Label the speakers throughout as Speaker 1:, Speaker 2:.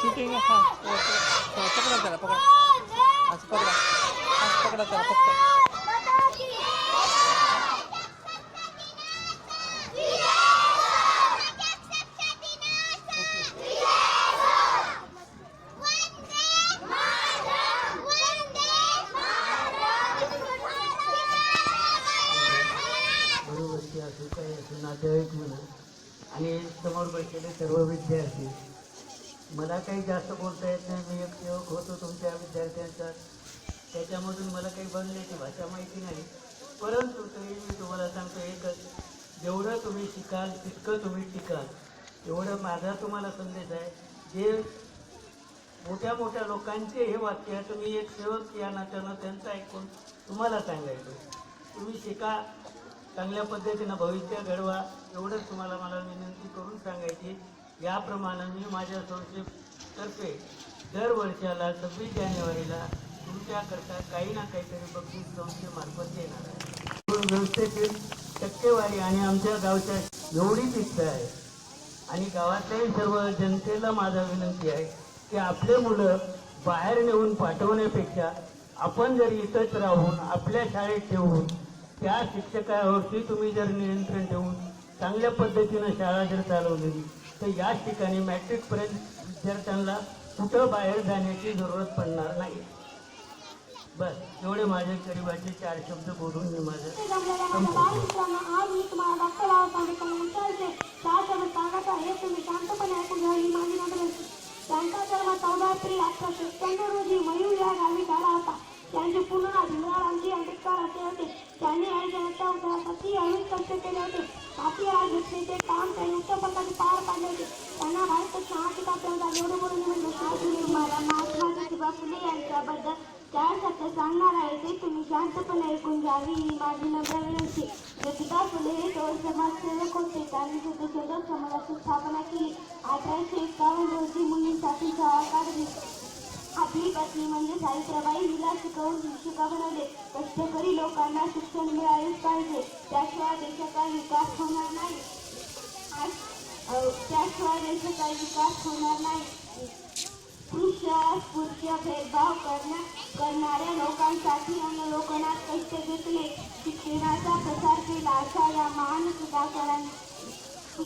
Speaker 1: Shooting हां पकडा त्याला पकडा असं पकडा त्याला फक्त
Speaker 2: नातेवाईक म्हणा आणि समोर बसलेले सर्व विद्यार्थी, मला काही जास्त बोलता येत नाही. मी एक सेवक होतो तुमच्या विद्यार्थ्यांचा, त्याच्यामधून मला काही बनण्याची भाषा माहिती नाही. परंतु तरी मी तुम्हाला सांगतो एकच, जेवढं तुम्ही शिकाल तितकं तुम्ही टिकाल, एवढं माझा तुम्हाला संदेश आहे. जे मोठ्या मोठ्या लोकांचे हे वाक्य तुम्ही एक सेवक या नात्यानं त्यांचं ऐकून तुम्हाला सांगायचं, तुम्ही शिका, चांगल्या पद्धतीनं भविष्य घडवा, एवढंच तुम्हाला मला विनंती करून सांगायची. याप्रमाणे मी माझ्या संस्थेतर्फे दरवर्षाला 26 जानेवारीला तुमच्याकरता काही ना काहीतरी बक्षीस संस्थेमार्फत येणार आहे. व्यवस्थेतील टक्केवारी आणि आमच्या गावच्या एवढीच इच्छा आहे आणि गावातल्याही सर्व जनतेला माझा विनंती आहे की आपले मुलं बाहेर नेऊन पाठवण्यापेक्षा आपण जर इथंच राहून आपल्या शाळेत ठेवून त्या शिक्षकावरती तुम्ही जर नियंत्रण ठेवून चांगल्या पद्धतीनं शाळा जर चालवली तर याच ठिकाणी मॅट्रिकपर्यंत विद्यार्थ्यांना कुठं बाहेर जाण्याची जरूरत पडणार नाही. बस एवढे माझे गरिबाचे 4 शब्द बोलून मी माझं
Speaker 3: आज मी तुम्हाला त्यांचा जन्म 14 एप्रिल 1897 रोजी मयूर या गावी झाला होता. त्यांचे पूर्ण नाव भीमरावजी आंबेडकर असे होते. त्यांनी आयुष्याच्या उद्धारासाठी अनेक कष्ट केले होते. भारतीय राज्यघटनेचे काम त्यांनी उत्तम प्रकारे पार पाडले होते. त्यांना भारतात 6 किताब एवढे बोलून तुम्हाला महात्मा ज्योतिबा फुले यांच्याबद्दल 4 शब्द सांगणार आहे, ते तुम्ही शांतपणे ऐकून घ्यावी ही माझी नम्र विनंती. ज्योतिबा फुले हे समाजसेवक होते. त्यांनी शोधक समाजाची स्थापना केली. 1851 रोजी मुलींसाठी शाळा काढली. आपली पत्नी म्हणजे सावित्रीबाई हिला शिकवून शिक्षिका बनवले. कष्टकरी लोकांना शिक्षण मिळालेच पाहिजे, त्याशिवाय देशाचा विकास होणार नाही. पुरुष भेदभाव करणाऱ्या लोकांसाठी अवलोकनात कष्ट घेतले. शिक्षणाचा प्रसार केला. अशा या महान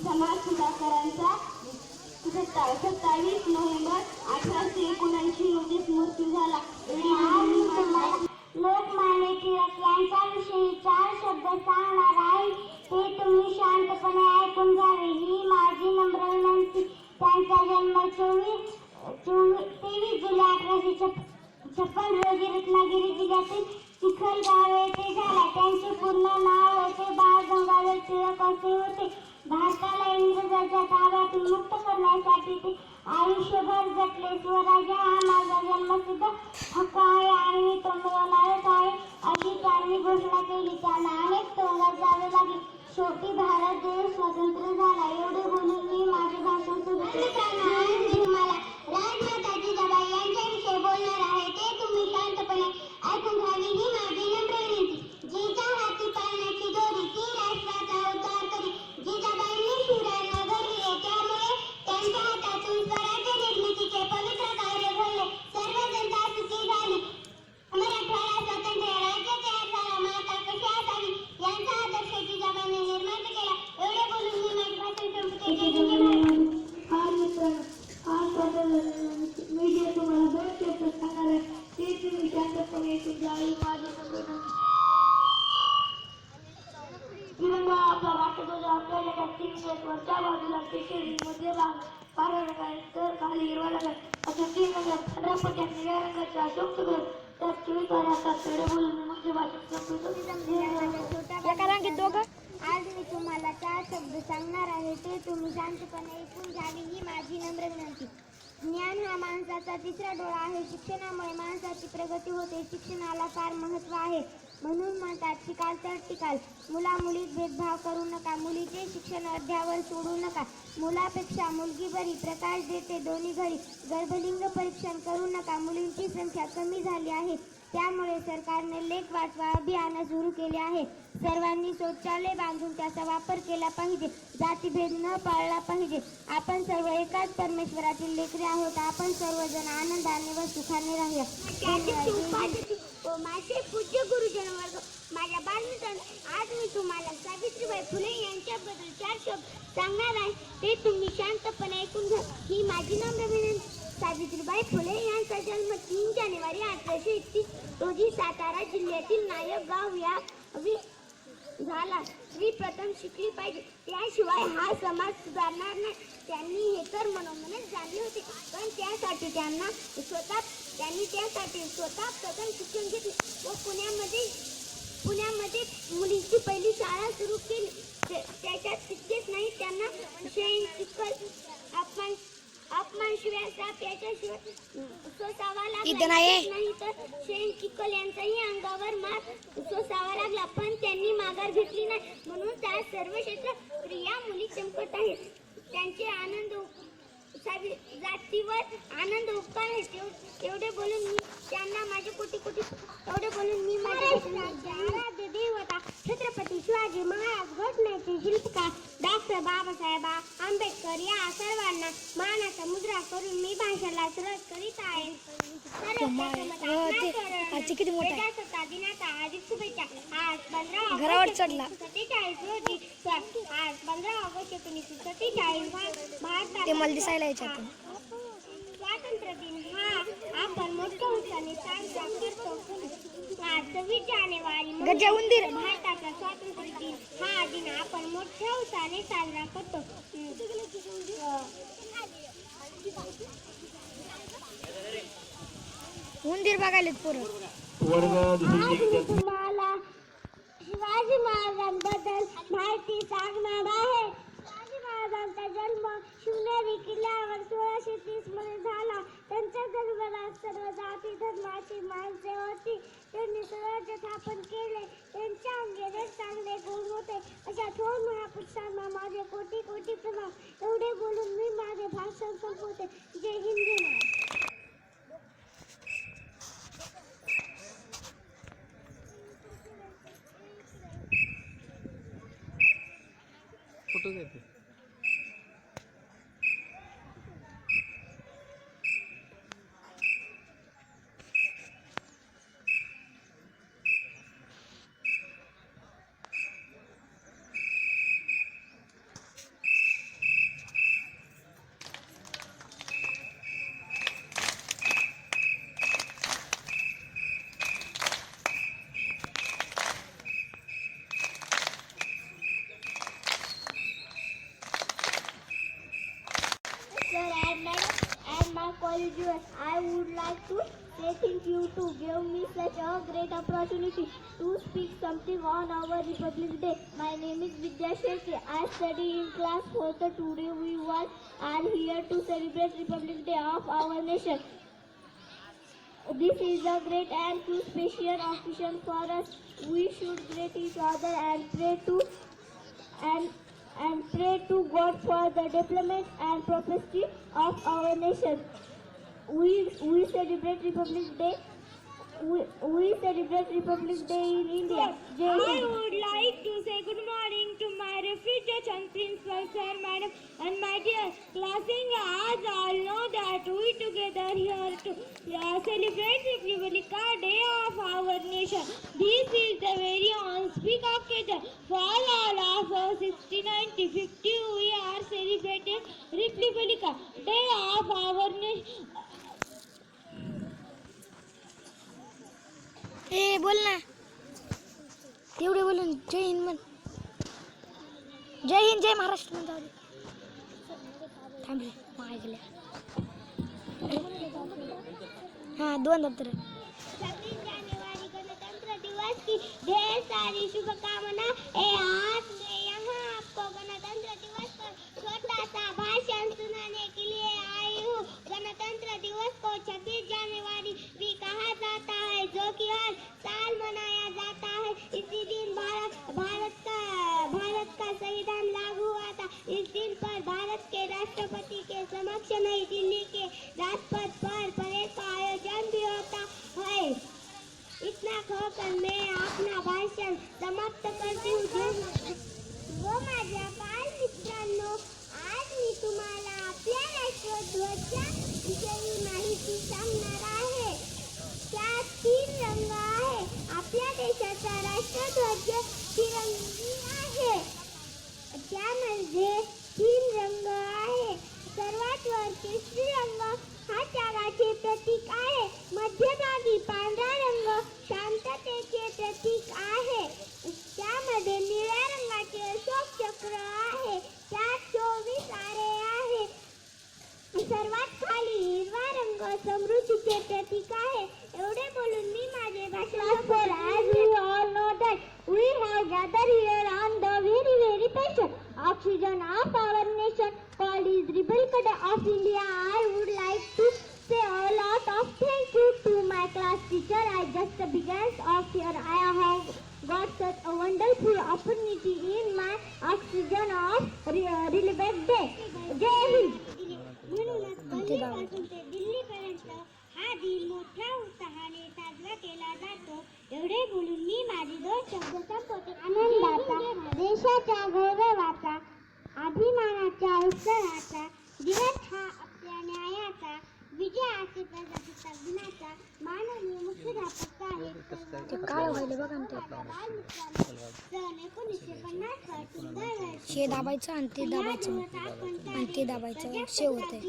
Speaker 3: समाज सुधारकांचा 27 नोव्हेंबर 1879 रोजी मृत्यू झाला. लोकमान्य टिळक यांच्याविषयी 4 शब्द सांगणार आहे, ते तुम्ही शांतपणे ऐकून घ्यावे ही माझी नम्र विनंती. त्यांचा जन्म 23 जुलै 1856 रोजी रत्नागिरी जिल्ह्यातील चिखल गाव येथे झाला. त्यांचे पूर्ण नाव होते बाळ गंगाधर टिळक असे होते. भारताला इंग्रजांच्या ताब्यातून मुक्त करण्यासाठी ते आयुष्यभर झटले. स्वराज्य हा माझा जन्मसिद्ध हक्क आहे आणि मी तो मिळवणारच आहे अशी त्यांनी घोषणा केली. त्यांना अनेक तुरुंगात जावे लागले. शेवटी भारत देश स्वतंत्र झाला. एवढे बोलून मी माझे भाषण सुरू केले. तुम्हाला राजमाता जिजाबाई यांच्याविषयी बोलणार आहे, ते तुम्ही शांतपणे ऐकून घ्यावी ही माझी नम्र विनंती. जिच्या हाती पाळण्याची दोरी ती राष्ट्राचा उद्धार करी. जिजाबाईंनी शिवरायांना घडविले, त्यामुळे त्यांच्या हातातून स्वराज्य निर्मितीचे पवित्र कार्य घडले. सर्व जनता सुखी झाली. मराठवाडा स्वतंत्र राज्य तयार झाला. माता कशी असावी यांचा आदर्श जिजाबाईंनी निर्माण केला. एवढे बोलून मी माझे भाषण संपते. मी जे तुम्हाला 2 शब्द सांगणार आहे, ते तुम्ही शांतपणे ऐकून घ्यावे ही माझी नम्र विनंती. तिरंगा आपला राष्ट्रध्वज आपल्याला 3 वरच्या बाजूला केशरी, मध्ये भाग पांढरा रंग आहे, तर खाली हिरवा रंग आहे. अशा 3 रंगात खंडापट्ट्या निळ्या रंगाचे अशोक चक्र त्यात 24 वारे असतात. तेवढे बोलून मी माझे भाषण संपवतो. आज मी तुम्हाला 4 शब्द सांगणार आहे, ते तुम्ही शांतपणे ऐकून घ्यावी ही माझी नम्र विनंती. ज्ञान हा माणसाचा 3रा डोळा आहे. शिक्षणामुळे माणसाची प्रगती होते. शिक्षणाला फार महत्त्व आहे. म्हणून म्हणतात शिकाल तर टिकाल. मुला मुलीत भेदभाव करू नका. मुलीचे शिक्षण अद्यावर सोडू नका. मुलापेक्षा मुलगी बरी, प्रकाश देते दोन्ही घरी. गर्भलिंग परीक्षण करू नका. मुलींची संख्या कमी झाली आहे. त्यामुळे सरकारने लेक वाचवा अभियान सुरू केले आहे. सर्वांनी शौचालय बांधून त्याचा वापर केला पाहिजे. जातीभेद न पाळला पाहिजे. आपण सर्व एकाच परमेश्वरातील लेकरे आहोत. आपण सर्वजण आनंदाने व सुखाने राहूया. माझे पूज्य गुरुजन वर्ग, माझ्या बालमित्रांनो, आज मी तुम्हाला सावित्रीबाई फुले यांच्याबद्दल 4 शब्द सांगणार आहे. ते तुम्ही शांतपणे ऐकून घ्या. ही माझी नम्र विनंती. सावित्रीबाई फुले यांचा जन्म 3 जानेवारी 1831 रोजी सातारा जिल्ह्यातील नायकगाव या झाला. स्त्री प्रथम शिकली पाहिजे, त्याशिवाय हा समाज सुधारणार नाही. त्यांनी हे तर मनोमनच जाणले होते, पण त्यासाठी त्यांनी स्वतः प्रथम शिक्षण घेतले व पुण्यामध्ये मुलींची पहिली शाळा सुरू केली. त्याच्यात तितकेच नाही, त्यांना शेण चिखल अपमानशिवाय साप याच्याशिवाय सोसावा लागला नाही तर शेण चिखल यांचाही अंगावर मार सोसावा लागला, पण त्यांनी माघार घेतली नाही. म्हणून त्या सर्व क्षेत्रात स्त्रिया मुली चमकत आहेत. त्यांचे जातीवर आनंद उपकार आहेत. एवढे बोलून मी त्यांना माझे कोटी आराध्य देवता छत्रपती शिवाजी महाराज घटनेचे शिल्पकार डॉक्टर बाबासाहेब आंबेडकर या सर्वांना मानाचा मुद्रा करून मी भाषणाला सुरुवात करीत आहे. दिनाचा हार्दिक शुभेच्छा. आज 15 ऑगस्ट 1947 भारतात स्वातंत्र्य दिन हा आपण मोठ्या उत्साहाने साजरा करतो. आज 26 जानेवारी भारताचा स्वातंत्र्य दिन हा दिन आपण मोठ्या उत्साहाने साजरा करतो.
Speaker 4: उंदीर बघायला पोरं.
Speaker 3: तुम्हाला शिवाजी महाराजांबद्दल माहिती सांगणार आहे. शिवाजी महाराजांचा जन्म शिवनेरी किल्ल्यावर 1630 मध्ये झाला. त्यांच्या जन्माला सर्व जाती धर्माची माणसे होती. त्यांनी स्वराज्य स्थापन केले. त्यांच्या अंगी चांगले गुण होते. अशा थोर महापुरुषांना माझे कोटी प्रणाम. एवढे बोलून मी माझे भाषण संपवते. जय हिंद, जय महाराष्ट्र.
Speaker 1: फोटो घेते.
Speaker 3: I would like to say thank you to give me such a great opportunity to speak something on our Republic Day. My name is Vidya Shetty. I study in class 4th. Today we are here to celebrate Republic Day of our nation. This is a great and too special occasion for us. We should greet each other and pray to God for the development and prosperity of our nation. We celebrate Republic Day. We celebrate Republic Day in India. I would like to say good morning to my refrigeration principal sir, madam, and my dear classmates. As all know that we together here to celebrate Republic Day of our nation. This is the very auspicious occasion for all of us. 6950 we are celebrating Republic Day of our nation.
Speaker 4: ए बोल ना, तेवढे बोलून जय हिंद म्हण. जय हिंद, जय महाराष्ट्र म्हण. जाऊ दे, थांबले ऐकल्या. हा 2 दप्तर.
Speaker 3: 26 जानेवारी गणतंत्र दिवस की ढेर सारी शुभकामना. आज मैं यहाँ आपको गणतंत्र दिवस पर छोटा सा भाषण सुनाने के लिए आई हूँ. गणतंत्र दिवस को 26 जनवरी भी कहा जाता है, जो कि हर साल मनाया जाता है. इसी दिन भारत का संविधान लागू हुआ था. इस दिन पर भारत के राष्ट्रपति के समक्ष नई दिल्ली के राजपथ पर परेड का आयोजन भी होता है. कहकर मैं अपना भाषण समाप्त करती हूँ. व माझ्या बाल मित्रांनो, आज मी तुम्हाला आपल्या राष्ट्रध्वजाच्या विषयी माहिती सांगणार आहे. त्यात 3 रंग आहे. आपल्या देशाचा राष्ट्रध्वज तिरंगी आहे. त्यामध्ये 3 रंग आहे. सर्वात वरचे श्रीरंग हा त्यागाचे प्रतीक आहे. मध्यभागी पांढरा रंग शांततेचे प्रतीक आहे. त्यामध्ये निळ्या रंगाचे अशोक चक्र आहे. त्यात 24 तारे आहे. सर्वात खाली हिरवा रंग समृद्धीचे प्रतीक आहे. एवढे बोलून मी माझे भाषण as we all know that we have gathered here on the very patient oxygen of our nation called is Republic of India. I would like to say a lot of thank you to my class teacher. I just began of here. I have got such a wonderful opportunity in my oxygen of Republic Day. जय हिंद. म्हणूनच दिल्लीपासून ते दिल्लीपर्यंत हा दिन मोठ्या उत्साहाने साजरा केला जातो. एवढे बोलून मी माझे 2 शब्द संपवते. आनंदाचा, देशाच्या गौरवाचा, अभिमानाच्या उत्सवाचा दिवस हा आपल्या न्यायाचा, विजयाचे प्रजासत्ताक दिनाचा माननीय मुख्याध्यापक साहेब
Speaker 4: व्हायला बघा ना ते.
Speaker 3: सन 1950 पासून दरवर्षी
Speaker 4: शे दाबायचं आणि ते दाबायचं आणि ते दाबायचं शे होतंय.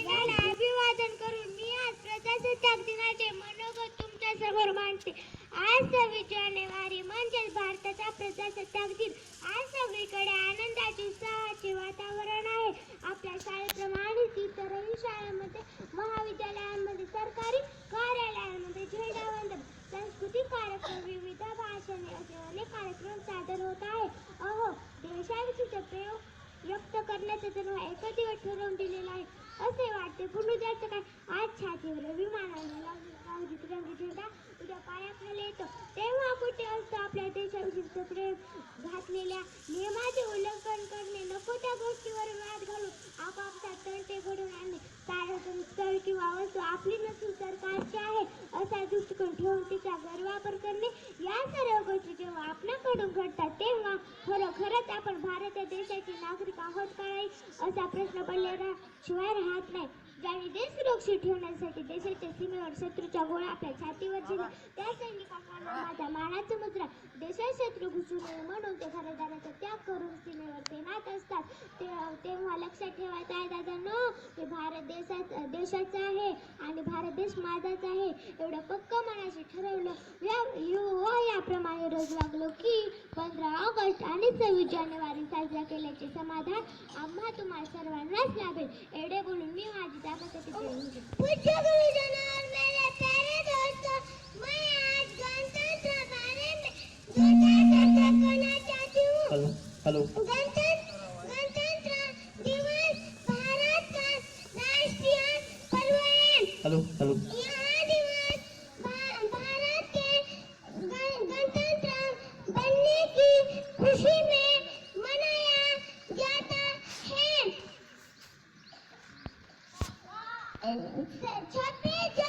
Speaker 3: याला अभिवादन करून मी आज प्रजासत्ताक दिनाचे मनोगत तुमच्या समोर मांडते. आज 26 जानेवारी म्हणजेच भारताचा प्रजासत्ताक दिन. आज सगळीकडे आनंदाचे उत्साहाचे वातावरण आहे. आपल्या शाळेप्रमाणेच इतरही शाळांमध्ये, महाविद्यालयांमध्ये, सरकारी कार्यालयांमध्ये झेंडावंदन, सांस्कृतिक कार्यक्रम, विविध भाषणे असे अनेक कार्यक्रम सादर होत आहे. अहो, देशाविषयीचे प्रेम व्यक्त करण्याचा जणू एकच दिवस ठरवून दिलेला आहे असे वाटते. पुन्हा जायचं काय? आज छातीवर विमानाला तिरंगी झेंडा, उद्या पायाखाली येतो. तेव्हा कुठे असतं आपल्या देशाविषयीचं प्रेम? घातलेल्या नियमाचे उल्लंघन करणे, नको त्या गोष्टीवर वाद घालून आपापसात तंटे घडवून आणणे, सार्वजनिक स्थळ किंवा वस्तू आपली नसून सरकारची आहे असा दृष्टिकोन ठेवून तिचा गैरवापर करणे, या सर्व गोष्टी जेव्हा आपल्याकडून घडतात तेव्हा खरोखरच आपण भारत देशाचे नागरिक आहोत का नाही असा प्रश्न पडल्याशिवाय राहत नाही. ज्यांनी देश सुरक्षित ठेवण्यासाठी देशाच्या सीमेवर शत्रूच्या गोळ्या आपल्या छातीवर दिल्या, त्या सैनिकांना माझा मानाचा मुद्रा. देशात शत्रू घुसू नये म्हणून ते घरदाराचा त्याग करून सीमेवर तैनात असतात. तेव्हा लक्षात ठेवायचं आहे दादांनो, हे भारत देशाचा आहे आणि भारत देश माझाच आहे. एवढं पक्क मनाशी ठरवलं याप्रमाणे रोज वागलो की 15 ऑगस्ट आणि 26 जानेवारी साजरा केल्याचे समाधान आम्हा तुम्हाला सर्वांनाच लाभेल. एवढे बोलून मी माझी पूज्य गुरुजन और मेरे प्यारे दोस्तों, मैं आज गणतंत्र बारे में 2 चर्चा करना चाहती हूँ. गणतंत्र दिवस भारत का राष्ट्रीय पर्व है. यह दिवस भारत के गणतंत्र बनने की खुशी में मनाया जाता है. 26